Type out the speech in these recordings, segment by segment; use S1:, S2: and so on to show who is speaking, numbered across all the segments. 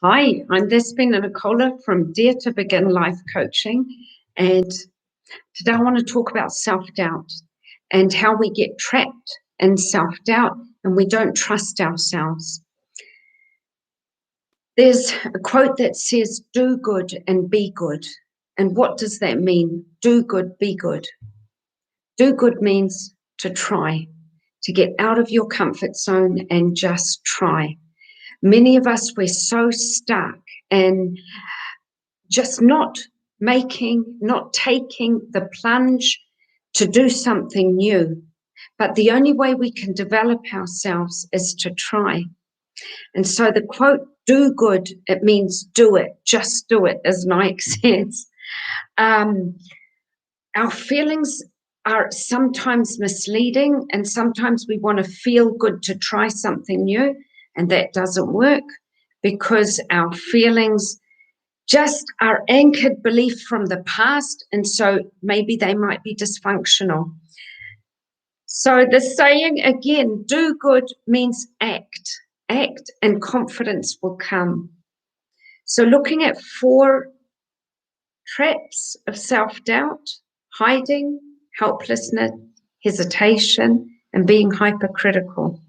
S1: Hi, I'm Despina Nicola from Dare to Begin Life Coaching. And today I want to talk about self-doubt and how we get trapped in self-doubt and we don't trust ourselves. There's a quote that says, do good and be good. And what does that mean? Do good, be good. Do good means to try, to get out of your comfort zone and just try. Many of us, we're so stuck and just not taking the plunge to do something new. But the only way we can develop ourselves is to try. And so the quote, do good, it means do it, just do it, as Nike says. Our feelings are sometimes misleading, and sometimes we want to feel good to try something new, and that doesn't work because our feelings just are anchored belief from the past, and so maybe they might be dysfunctional. So the saying again, do good means act, and confidence will come. So looking at 4 traps of self-doubt: hiding, helplessness, hesitation, and being hypercritical.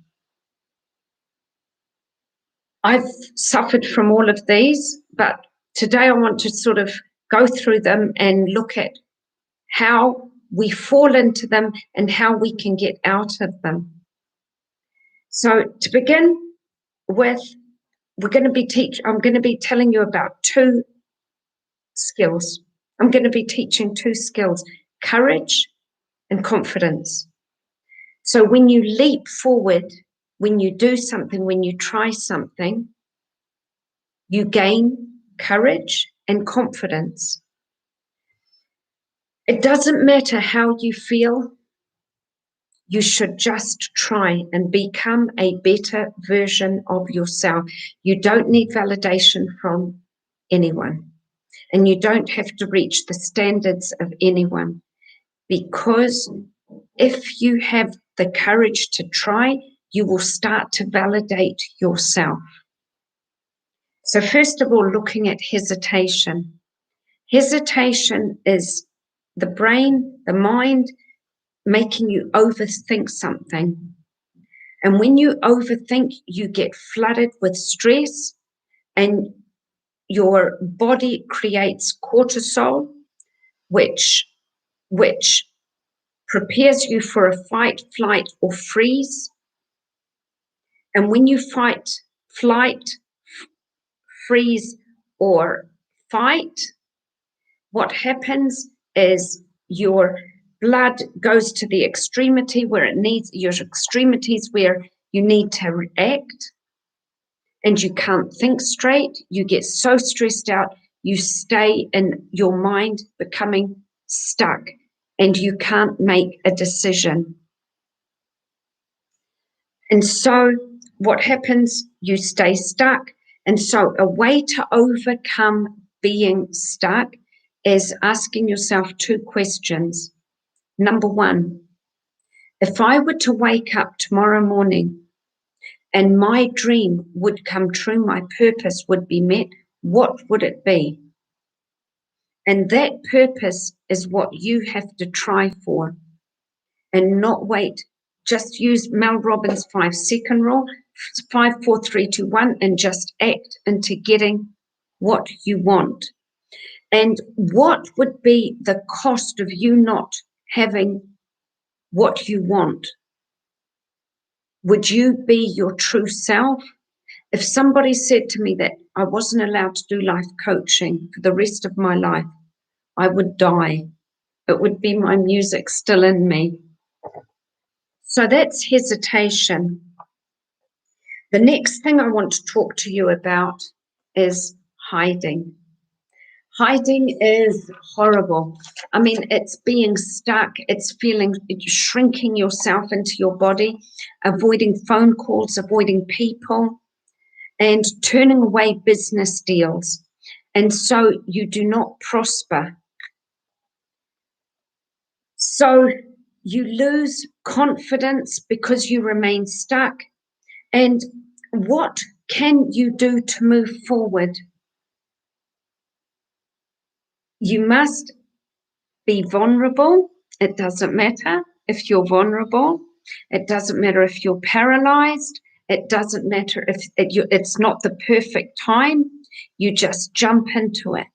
S1: I've suffered from all of these, but today I want to sort of go through them and look at how we fall into them and how we can get out of them. So to begin with, I'm going to be telling you about 2 skills. I'm going to be teaching 2 skills: courage and confidence. So when you leap forward, when you do something, when you try something, you gain courage and confidence. It doesn't matter how you feel. You should just try and become a better version of yourself. You don't need validation from anyone, and you don't have to reach the standards of anyone, because if you have the courage to try, you will start to validate yourself. So first of all, looking at hesitation. Hesitation is the brain, the mind, making you overthink something. And when you overthink, you get flooded with stress, and your body creates cortisol, which prepares you for a fight, flight, or freeze. And when you fight, flight, freeze, or fight, what happens is your blood goes to the extremity where it needs, your extremities where you need to react, and you can't think straight. You get so stressed out, you stay in your mind becoming stuck, and you can't make a decision. And so what happens? You stay stuck. And so a way to overcome being stuck is asking yourself 2 questions. Number 1, if I were to wake up tomorrow morning and my dream would come true, my purpose would be met, what would it be? And that purpose is what you have to try for and not wait. Just use Mel Robbins' 5-second rule, 5, 4, 3, 2, 1, and just act into getting what you want. And what would be the cost of you not having what you want? Would you be your true self? If somebody said to me that I wasn't allowed to do life coaching for the rest of my life, I would die. It would be my music still in me. So that's hesitation. The next thing I want to talk to you about is hiding. Hiding is horrible. I mean, it's being stuck, it's shrinking yourself into your body, avoiding phone calls, avoiding people, and turning away business deals. And so you do not prosper. So you lose confidence because you remain stuck. And what can you do to move forward? You must be vulnerable. It doesn't matter if you're vulnerable. It doesn't matter if you're paralyzed. It doesn't matter if it's not the perfect time. You just jump into it.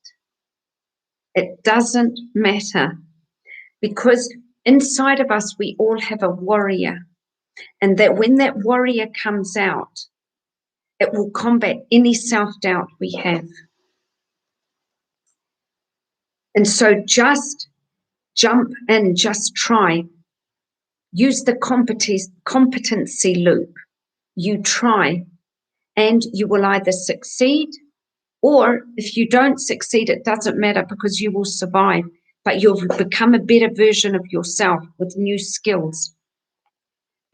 S1: It doesn't matter, because inside of us, we all have a warrior. And that when that warrior comes out, it will combat any self-doubt we have. And so just jump in, just try. Use the competency loop. You try, and you will either succeed, or if you don't succeed, it doesn't matter, because you will survive, but you'll become a better version of yourself with new skills.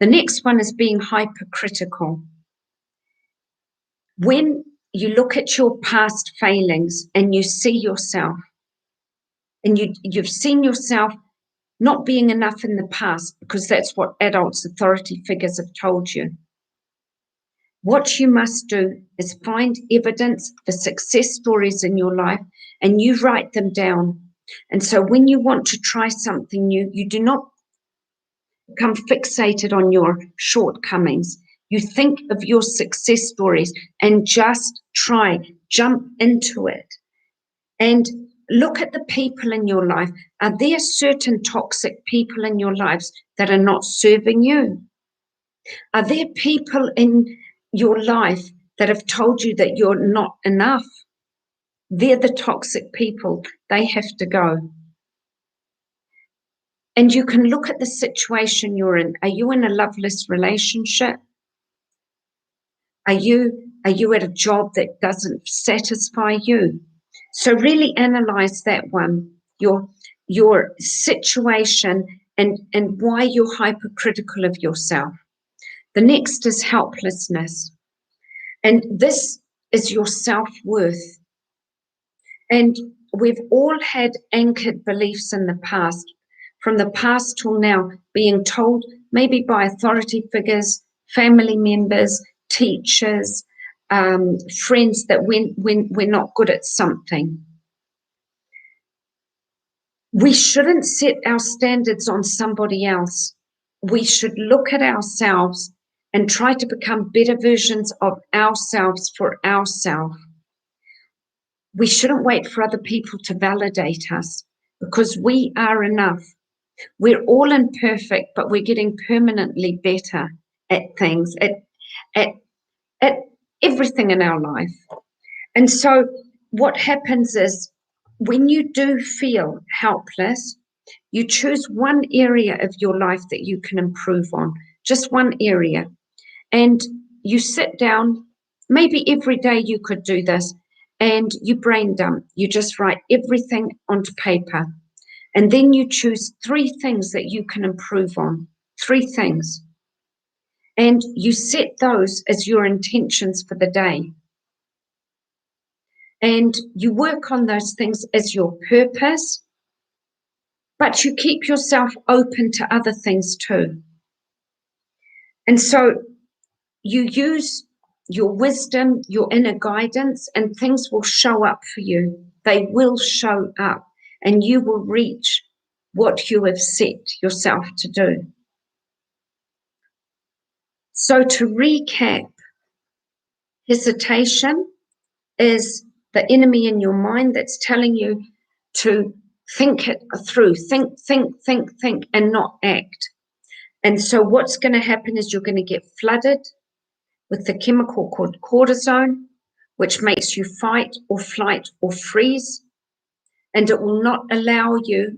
S1: The next one is being hypercritical. When you look at your past failings and you see yourself, and you've seen yourself not being enough in the past, because that's what adults, authority figures have told you. What you must do is find evidence for success stories in your life, and you write them down. And so when you want to try something new, you do not become fixated on your shortcomings. You think of your success stories and just try, jump into it. And look at the people in your life. Are there certain toxic people in your lives that are not serving you? Are there people in your life that have told you that you're not enough? They're the toxic people. They have to go. And you can look at the situation you're in. Are you in a loveless relationship? Are you at a job that doesn't satisfy you? So really analyze that one, your situation, and why you're hypercritical of yourself. The next is helplessness. And this is your self-worth. And we've all had anchored beliefs in the past, from the past till now, being told maybe by authority figures, family members, teachers, friends, that when we're not good at something. We shouldn't set our standards on somebody else. We should look at ourselves and try to become better versions of ourselves for ourselves. We shouldn't wait for other people to validate us, because we are enough. We're all imperfect, but we're getting permanently better at things, at everything in our life. And so what happens is, when you do feel helpless, you choose one area of your life that you can improve on, just one area. And you sit down, maybe every day you could do this, and you brain dump. You just write everything onto paper. And then you choose 3 things that you can improve on, 3 things. And you set those as your intentions for the day. And you work on those things as your purpose, but you keep yourself open to other things too. And so you use your wisdom, your inner guidance, and things will show up for you. They will show up, and you will reach what you have set yourself to do. So to recap, hesitation is the enemy in your mind that's telling you to think it through, think, and not act. And so what's going to happen is you're going to get flooded with the chemical called cortisone, which makes you fight or flight or freeze, and it will not allow you,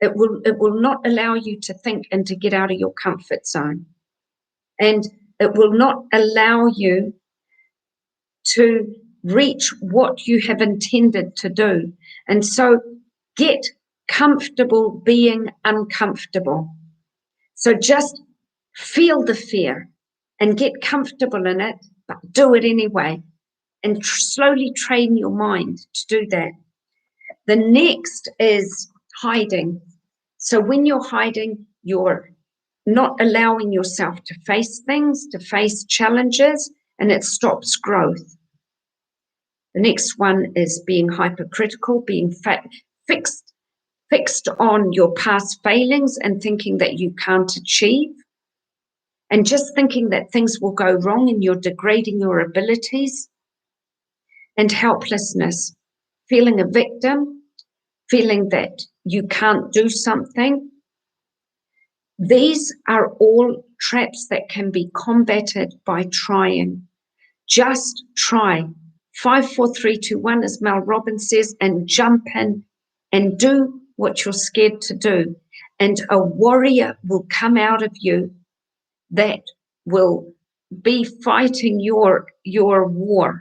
S1: it will not allow you to think and to get out of your comfort zone. And it will not allow you to reach what you have intended to do. And so get comfortable being uncomfortable. So just feel the fear and get comfortable in it, but do it anyway, and slowly train your mind to do that. The next is hiding. So when you're hiding, you're not allowing yourself to face things, to face challenges, and it stops growth. The next one is being hypercritical, being fixed on your past failings and thinking that you can't achieve, and just thinking that things will go wrong and you're degrading your abilities. And helplessness, feeling a victim, feeling that you can't do something. These are all traps that can be combated by trying. Just try. 5, 4, 3, 2, 1, as Mel Robbins says, and jump in and do what you're scared to do. And a warrior will come out of you that will be fighting your war.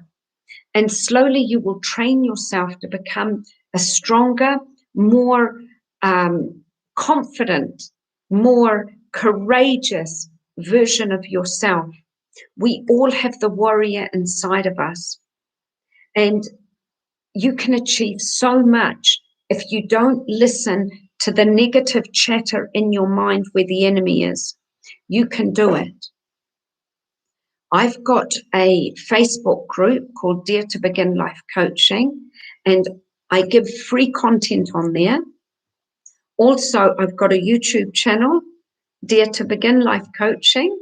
S1: And slowly you will train yourself to become a stronger, more confident, more courageous version of yourself. We all have the warrior inside of us. And you can achieve so much if you don't listen to the negative chatter in your mind where the enemy is. You can do it. I've got a Facebook group called Dare to Begin Life Coaching, and I give free content on there. Also, I've got a YouTube channel, Dare to Begin Life Coaching,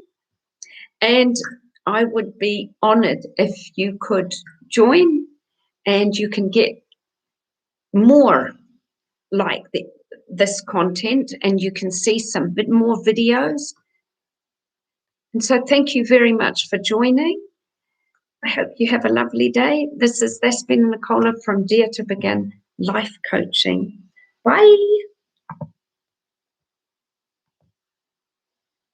S1: and I would be honored if you could join, and you can get more like this content, and you can see some bit more videos. And so thank you very much for joining. I hope you have a lovely day. That's been Nicola from Dare to Begin Life Coaching. Bye.